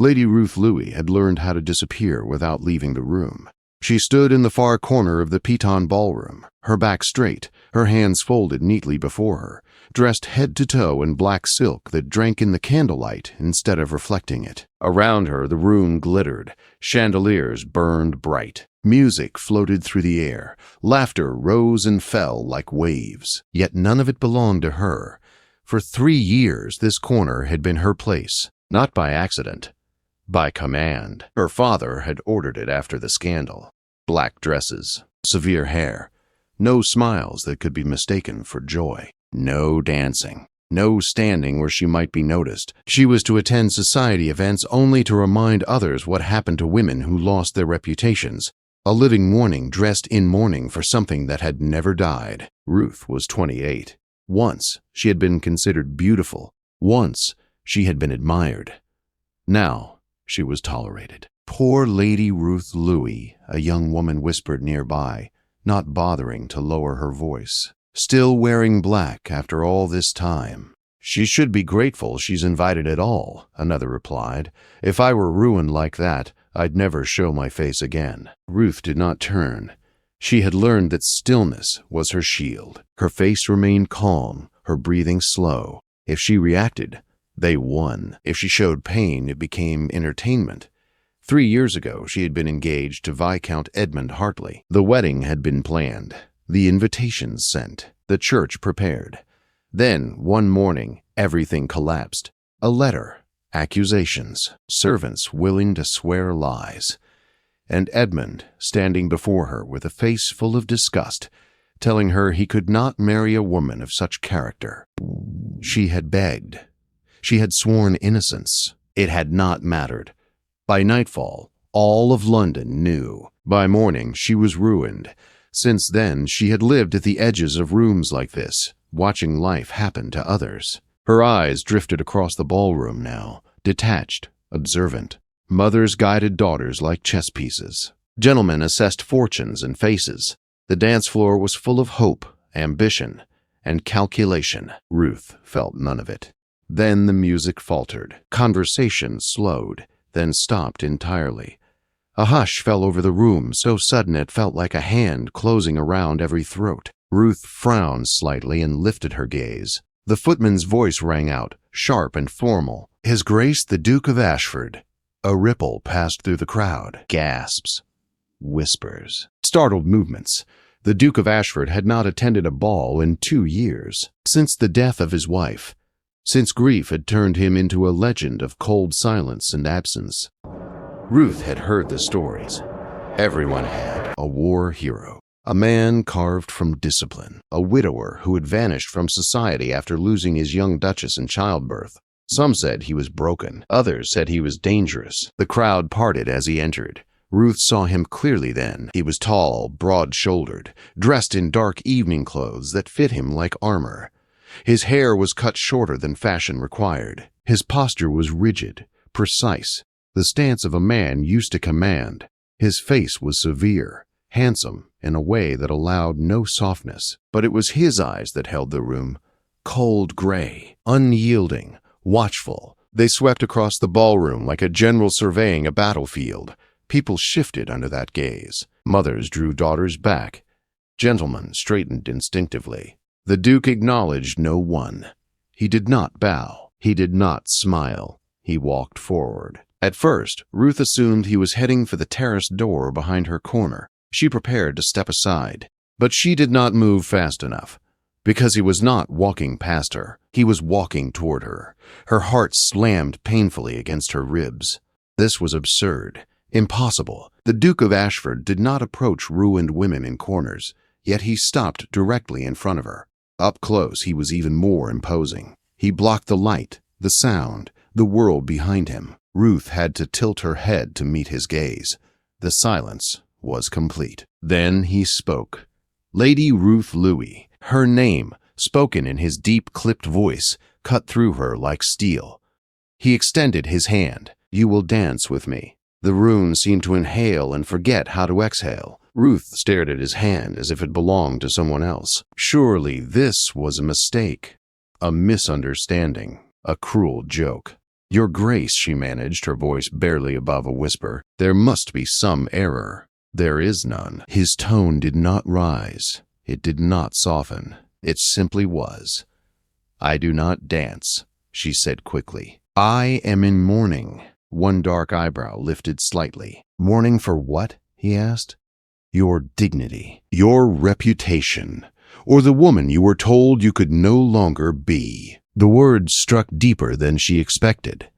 Lady Ruth Louie had learned how to disappear without leaving the room. She stood in the far corner of the Piton ballroom, her back straight, her hands folded neatly before her, dressed head to toe in black silk that drank in the candlelight instead of reflecting it. Around her the room glittered, chandeliers burned bright. Music floated through the air, laughter rose and fell like waves. Yet none of it belonged to her. For 3 years this corner had been her place, not by accident, by command. Her father had ordered it after the scandal. Black dresses, severe hair, no smiles that could be mistaken for joy, no dancing, no standing where she might be noticed. She was to attend society events only to remind others what happened to women who lost their reputations, a living warning dressed in mourning for something that had never died. Ruth was 28. Once she had been considered beautiful. Once she had been admired. Now she was tolerated. Poor Lady Ruth Louie, a young woman whispered nearby, not bothering to lower her voice. Still wearing black after all this time. She should be grateful she's invited at all, another replied. If I were ruined like that, I'd never show my face again. Ruth did not turn. She had learned that stillness was her shield. Her face remained calm, her breathing slow. If she reacted, they won. If she showed pain, it became entertainment. 3 years ago, she had been engaged to Viscount Edmund Hartley. The wedding had been planned, the invitations sent, the church prepared. Then, one morning, everything collapsed. A letter, accusations, servants willing to swear lies, and Edmund standing before her with a face full of disgust, telling her he could not marry a woman of such character. She had begged. She had sworn innocence. It had not mattered. By nightfall, all of London knew. By morning, she was ruined. Since then, she had lived at the edges of rooms like this, watching life happen to others. Her eyes drifted across the ballroom now, detached, observant. Mothers guided daughters like chess pieces. Gentlemen assessed fortunes and faces. The dance floor was full of hope, ambition, and calculation. Ruth felt none of it. Then the music faltered. Conversation slowed, then stopped entirely. A hush fell over the room, so sudden it felt like a hand closing around every throat. Ruth frowned slightly and lifted her gaze. The footman's voice rang out, sharp and formal. His Grace the Duke of Ashford. A ripple passed through the crowd. Gasps. Whispers. Startled movements. The Duke of Ashford had not attended a ball in 2 years. Since the death of his wife. Since grief had turned him into a legend of cold silence and absence. Ruth had heard the stories. Everyone had. A war hero. A man carved from discipline. A widower who had vanished from society after losing his young duchess in childbirth. Some said he was broken. Others said he was dangerous. The crowd parted as he entered. Ruth saw him clearly then. He was tall, broad-shouldered, dressed in dark evening clothes that fit him like armor. His hair was cut shorter than fashion required. His posture was rigid, precise, the stance of a man used to command. His face was severe, handsome in a way that allowed no softness. But it was his eyes that held the room, cold gray, unyielding, watchful. They swept across the ballroom like a general surveying a battlefield. People shifted under that gaze. Mothers drew daughters back. Gentlemen straightened instinctively. The Duke acknowledged no one. He did not bow. He did not smile. He walked forward. At first, Ruth assumed he was heading for the terrace door behind her corner. She prepared to step aside. But she did not move fast enough. Because he was not walking past her. He was walking toward her. Her heart slammed painfully against her ribs. This was absurd. Impossible. The Duke of Ashford did not approach ruined women in corners, yet he stopped directly in front of her. Up close, he was even more imposing. He blocked the light, the sound, the world behind him. Ruth had to tilt her head to meet his gaze. The silence was complete. Then he spoke. Lady Ruth Louie. Her name, spoken in his deep, clipped voice, cut through her like steel. He extended his hand. You will dance with me. The room seemed to inhale and forget how to exhale. Ruth stared at his hand as if it belonged to someone else. Surely this was a mistake, a misunderstanding, a cruel joke. "Your Grace," she managed, her voice barely above a whisper, "there must be some error." "There is none." His tone did not rise. It did not soften. It simply was. "I do not dance," she said quickly. "I am in mourning." One dark eyebrow lifted slightly. "Mourning for what?" he asked. "Your dignity, your reputation, or the woman you were told you could no longer be." The words struck deeper than she expected.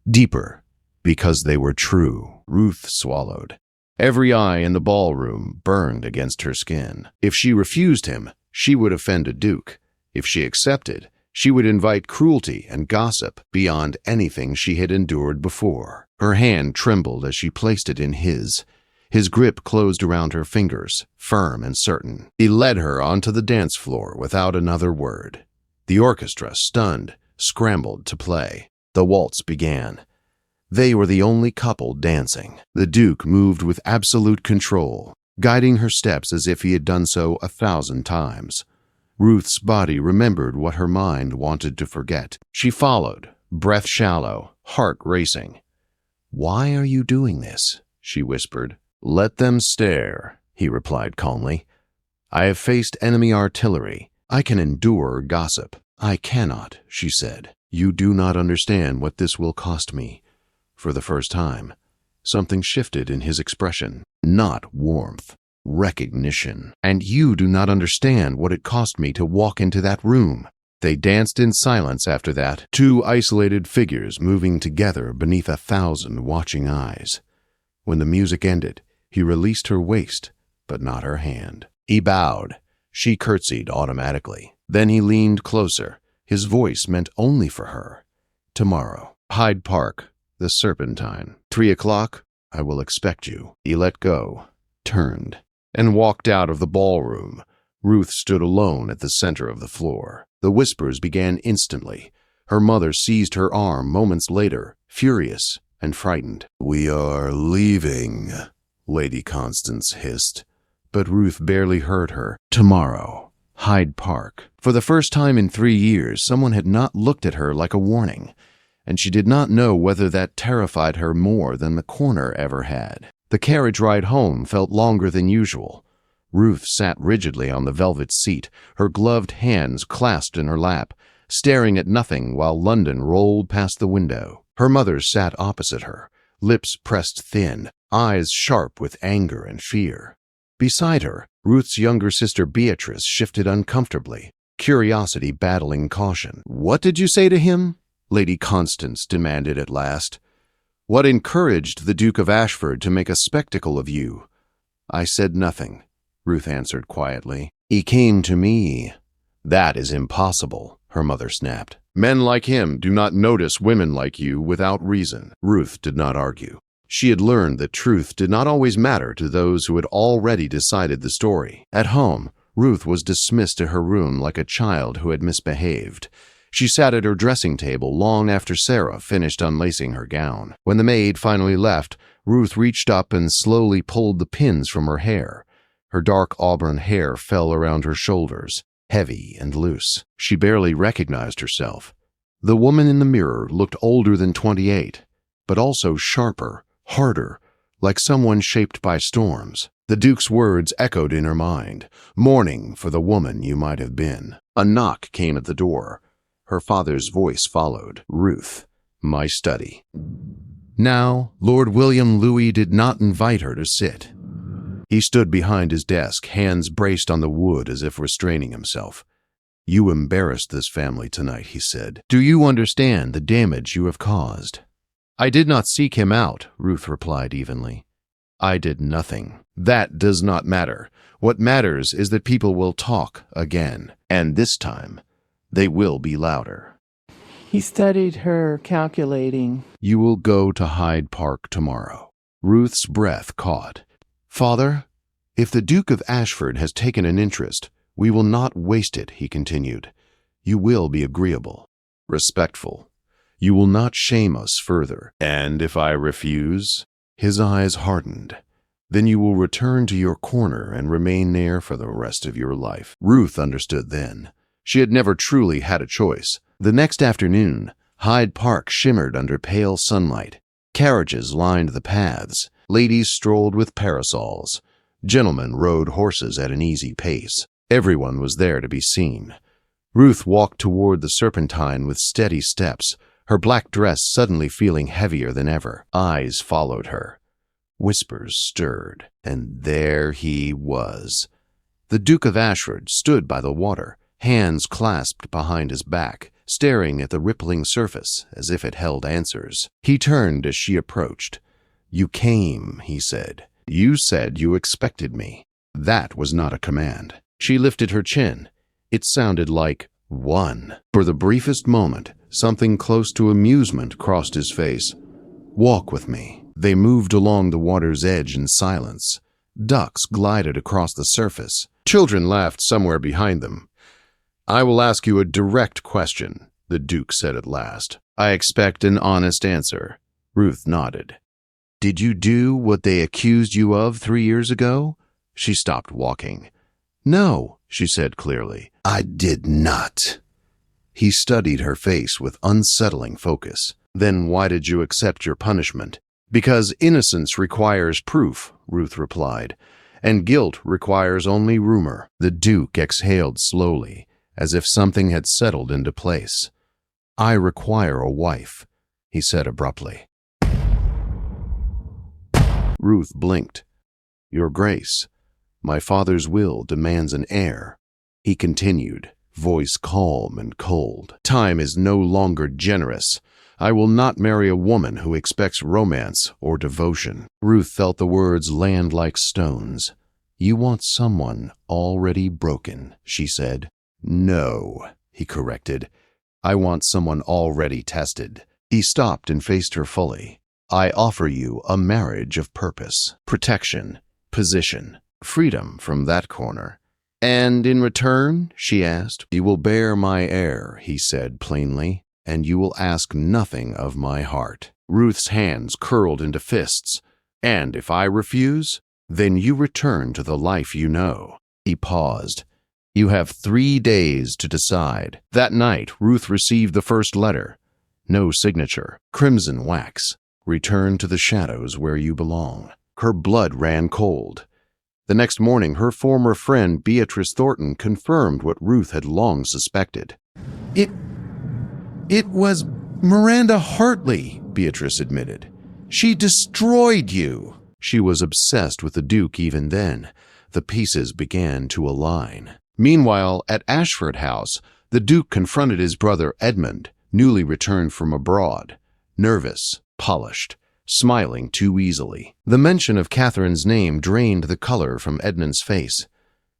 Deeper, because they were true. Ruth swallowed. Every eye in the ballroom burned against her skin. If she refused him, she would offend a duke. If she accepted, she would invite cruelty and gossip beyond anything she had endured before. Her hand trembled as she placed it in his. His grip closed around her fingers, firm and certain. He led her onto the dance floor without another word. The orchestra, stunned, scrambled to play. The waltz began. They were the only couple dancing. The Duke moved with absolute control, guiding her steps as if he had done so 1,000 times. Ruth's body remembered what her mind wanted to forget. She followed, breath shallow, heart racing. "Why are you doing this?" she whispered. "Let them stare," he replied calmly. "I have faced enemy artillery. I can endure gossip." "I cannot," she said. "You do not understand what this will cost me." For the first time, something shifted in his expression. Not warmth, recognition. "And you do not understand what it cost me to walk into that room." They danced in silence after that, two isolated figures moving together beneath 1,000 watching eyes. When the music ended, he released her waist, but not her hand. He bowed. She curtsied automatically. Then he leaned closer. His voice meant only for her. "Tomorrow, Hyde Park, the Serpentine. 3 o'clock, I will expect you." He let go, turned, and walked out of the ballroom. Ruth stood alone at the center of the floor. The whispers began instantly. Her mother seized her arm moments later, furious and frightened. "We are leaving," Lady Constance hissed. But Ruth barely heard her. Tomorrow, Hyde Park. For the first time in 3 years, someone had not looked at her like a warning, and she did not know whether that terrified her more than the corner ever had. The carriage ride home felt longer than usual. Ruth sat rigidly on the velvet seat, her gloved hands clasped in her lap, staring at nothing while London rolled past the window. Her mother sat opposite her, lips pressed thin, eyes sharp with anger and fear. Beside her, Ruth's younger sister Beatrice shifted uncomfortably, curiosity battling caution. "What did you say to him?" Lady Constance demanded at last. "What encouraged the Duke of Ashford to make a spectacle of you?" "I said nothing," Ruth answered quietly. "He came to me." "That is impossible," her mother snapped. "Men like him do not notice women like you without reason." Ruth did not argue. She had learned that truth did not always matter to those who had already decided the story. At home, Ruth was dismissed to her room like a child who had misbehaved. She sat at her dressing table long after Sarah finished unlacing her gown. When the maid finally left, Ruth reached up and slowly pulled the pins from her hair. Her dark auburn hair fell around her shoulders, heavy and loose. She barely recognized herself. The woman in the mirror looked older than 28, but also sharper, harder, like someone shaped by storms. The Duke's words echoed in her mind, "Mourning for the woman you might have been." A knock came at the door. Her father's voice followed. "Ruth, my study." Now, Lord William Louie did not invite her to sit. He stood behind his desk, hands braced on the wood as if restraining himself. "You embarrassed this family tonight," he said. "Do you understand the damage you have caused?" "I did not seek him out," Ruth replied evenly. "I did nothing. That does not matter. What matters is that people will talk again, and this time, they will be louder." He studied her, calculating. "You will go to Hyde Park tomorrow." Ruth's breath caught. "Father, if the Duke of Ashford has taken an interest, we will not waste it," he continued. "You will be agreeable, respectful. You will not shame us further. And if I refuse?" His eyes hardened. "Then you will return to your corner and remain there for the rest of your life." Ruth understood then. She had never truly had a choice. The next afternoon, Hyde Park shimmered under pale sunlight. Carriages lined the paths. Ladies strolled with parasols. Gentlemen rode horses at an easy pace. Everyone was there to be seen. Ruth walked toward the Serpentine with steady steps, her black dress suddenly feeling heavier than ever. Eyes followed her. Whispers stirred, and there he was. The Duke of Ashford stood by the water, hands clasped behind his back, staring at the rippling surface as if it held answers. He turned as she approached. "You came," he said. "You said you expected me." That was not a command. She lifted her chin. It sounded like "one." For the briefest moment, something close to amusement crossed his face. "Walk with me." They moved along the water's edge in silence. Ducks glided across the surface. Children laughed somewhere behind them. "I will ask you a direct question," the Duke said at last. "I expect an honest answer." Ruth nodded. "Did you do what they accused you of 3 years ago?" She stopped walking. "No," she said clearly. "I did not." He studied her face with unsettling focus. "Then why did you accept your punishment?" "Because innocence requires proof," Ruth replied, "and guilt requires only rumor." The Duke exhaled slowly, as if something had settled into place. "I require a wife," he said abruptly. Ruth blinked. "Your Grace, my father's will demands an heir," he continued, voice calm and cold. "Time is no longer generous. I will not marry a woman who expects romance or devotion." Ruth felt the words land like stones. "You want someone already broken," she said. "No," he corrected. "I want someone already tested." He stopped and faced her fully. "I offer you a marriage of purpose, protection, position, freedom from that corner." "And in return," she asked. "You will bear my heir," he said plainly, "and you will ask nothing of my heart." Ruth's hands curled into fists. "And if I refuse, then you return to the life you know." He paused. "You have 3 days to decide." That night, Ruth received the first letter. No signature. Crimson wax. "Return to the shadows where you belong." Her blood ran cold. The next morning, her former friend Beatrice Thornton confirmed what Ruth had long suspected. It was Miranda Hartley," Beatrice admitted. "She destroyed you." She was obsessed with the Duke even then. The pieces began to align. Meanwhile, at Ashford House, the Duke confronted his brother Edmund, newly returned from abroad, nervous, polished, smiling too easily. The mention of Catherine's name drained the color from Edmund's face.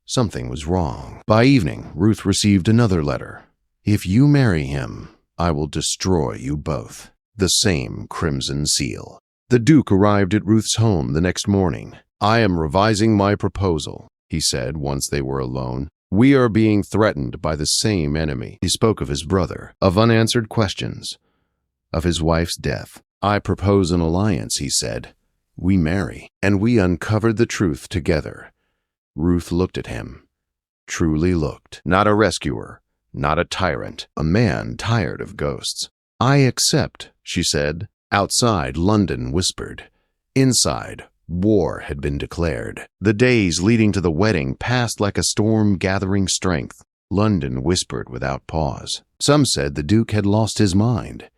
Something was wrong. By evening, Ruth received another letter. "If you marry him, I will destroy you both." The same crimson seal. The Duke arrived at Ruth's home the next morning. "I am revising my proposal," he said once they were alone. "We are being threatened by the same enemy." He spoke of his brother, of unanswered questions, of his wife's death. "I propose an alliance," he said. "We marry." And we uncovered the truth together. Ruth looked at him. Truly looked. Not a rescuer, not a tyrant, a man tired of ghosts. "I accept," she said. Outside, London whispered. Inside, war had been declared. The days leading to the wedding passed like a storm gathering strength. London whispered without pause. Some said the Duke had lost his mind.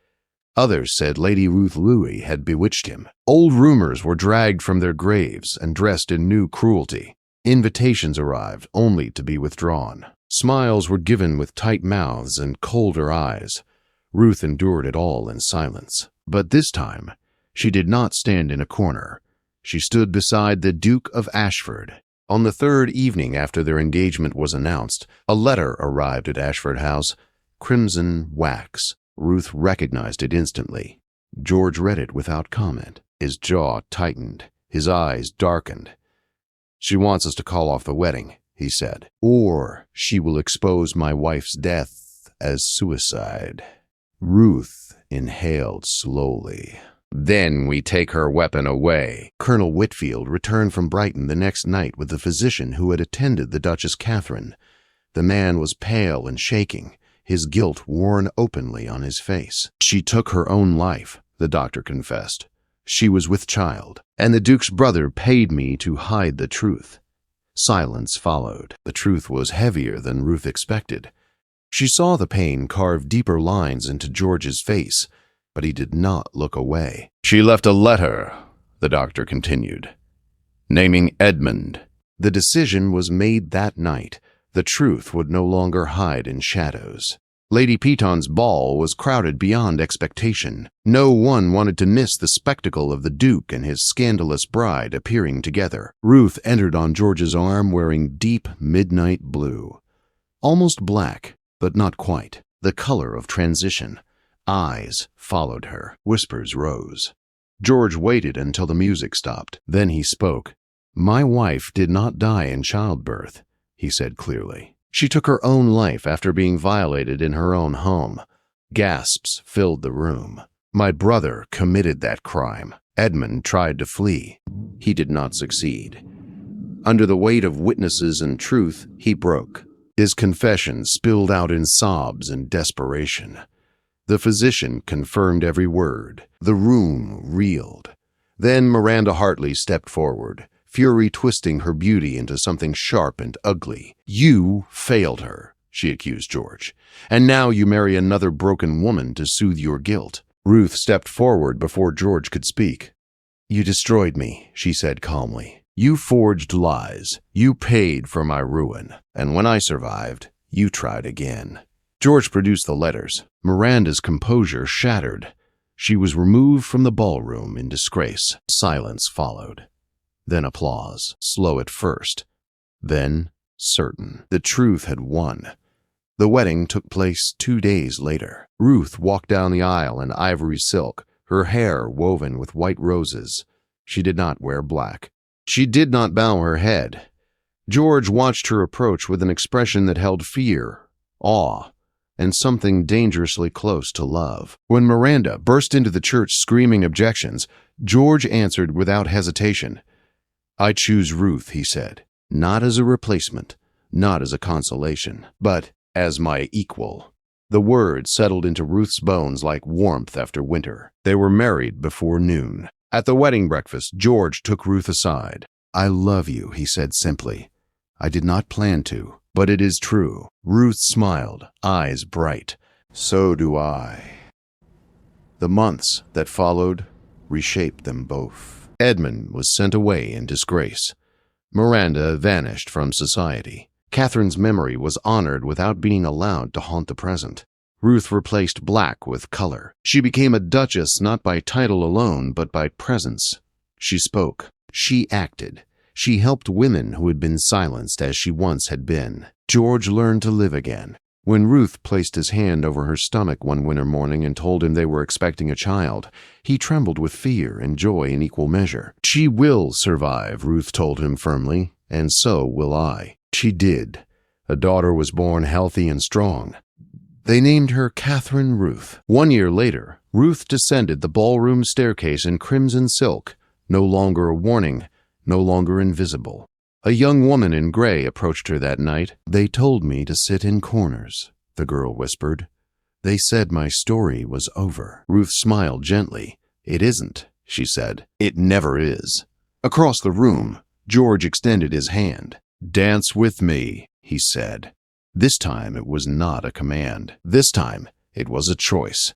Others said Lady Ruth Louie had bewitched him. Old rumors were dragged from their graves and dressed in new cruelty. Invitations arrived, only to be withdrawn. Smiles were given with tight mouths and colder eyes. Ruth endured it all in silence. But this time, she did not stand in a corner. She stood beside the Duke of Ashford. On the third evening after their engagement was announced, a letter arrived at Ashford House. Crimson wax. Ruth recognized it instantly. George read it without comment. His jaw tightened. His eyes darkened. "She wants us to call off the wedding," he said. "Or she will expose my wife's death as suicide." Ruth inhaled slowly. "Then we take her weapon away." Colonel Whitfield returned from Brighton the next night with the physician who had attended the Duchess Catherine. The man was pale and shaking, his guilt worn openly on his face. She took her own life, the doctor confessed. She was with child, and the Duke's brother paid me to hide the truth. Silence followed. The truth was heavier than Ruth expected. She saw the pain carve deeper lines into George's face, but he did not look away. She left a letter, the doctor continued, naming Edmund. The decision was made that night. The truth would no longer hide in shadows. Lady Piton's ball was crowded beyond expectation. No one wanted to miss the spectacle of the Duke and his scandalous bride appearing together. Ruth entered on George's arm wearing deep midnight blue. Almost black, but not quite. The color of transition. Eyes followed her. Whispers rose. George waited until the music stopped. Then he spoke. "My wife did not die in childbirth," he said clearly. "She took her own life after being violated in her own home." Gasps filled the room. "My brother committed that crime. Edmund tried to flee. He did not succeed. Under the weight of witnesses and truth, he broke. His confession spilled out in sobs and desperation. The physician confirmed every word. The room reeled. Then Miranda Hartley stepped forward, fury twisting her beauty into something sharp and ugly. "You failed her," she accused George, "and now you marry another broken woman to soothe your guilt." Ruth stepped forward before George could speak. "You destroyed me," she said calmly. "You forged lies. You paid for my ruin. And when I survived, you tried again." George produced the letters. Miranda's composure shattered. She was removed from the ballroom in disgrace. Silence followed. Then applause, slow at first, then certain. The truth had won. The wedding took place 2 days later. Ruth walked down the aisle in ivory silk, her hair woven with white roses. She did not wear black. She did not bow her head. George watched her approach with an expression that held fear, awe, and something dangerously close to love. When Miranda burst into the church screaming objections, George answered without hesitation. "I choose Ruth," he said, "not as a replacement, not as a consolation, but as my equal." The word settled into Ruth's bones like warmth after winter. They were married before noon. At the wedding breakfast, George took Ruth aside. "I love you," he said simply. "I did not plan to, but it is true." Ruth smiled, eyes bright. "So do I." The months that followed reshaped them both. Edmund was sent away in disgrace. Miranda vanished from society. Catherine's memory was honored without being allowed to haunt the present. Ruth replaced black with color. She became a duchess not by title alone, but by presence. She spoke. She acted. She helped women who had been silenced as she once had been. George learned to live again. When Ruth placed his hand over her stomach one winter morning and told him they were expecting a child, he trembled with fear and joy in equal measure. "She will survive," Ruth told him firmly, "and so will I." She did. A daughter was born healthy and strong. They named her Catherine Ruth. 1 year later, Ruth descended the ballroom staircase in crimson silk, no longer a warning, no longer invisible. A young woman in gray approached her that night. "They told me to sit in corners," the girl whispered. "They said my story was over." Ruth smiled gently. "It isn't," she said. "It never is." Across the room, George extended his hand. "Dance with me," he said. This time it was not a command. This time it was a choice.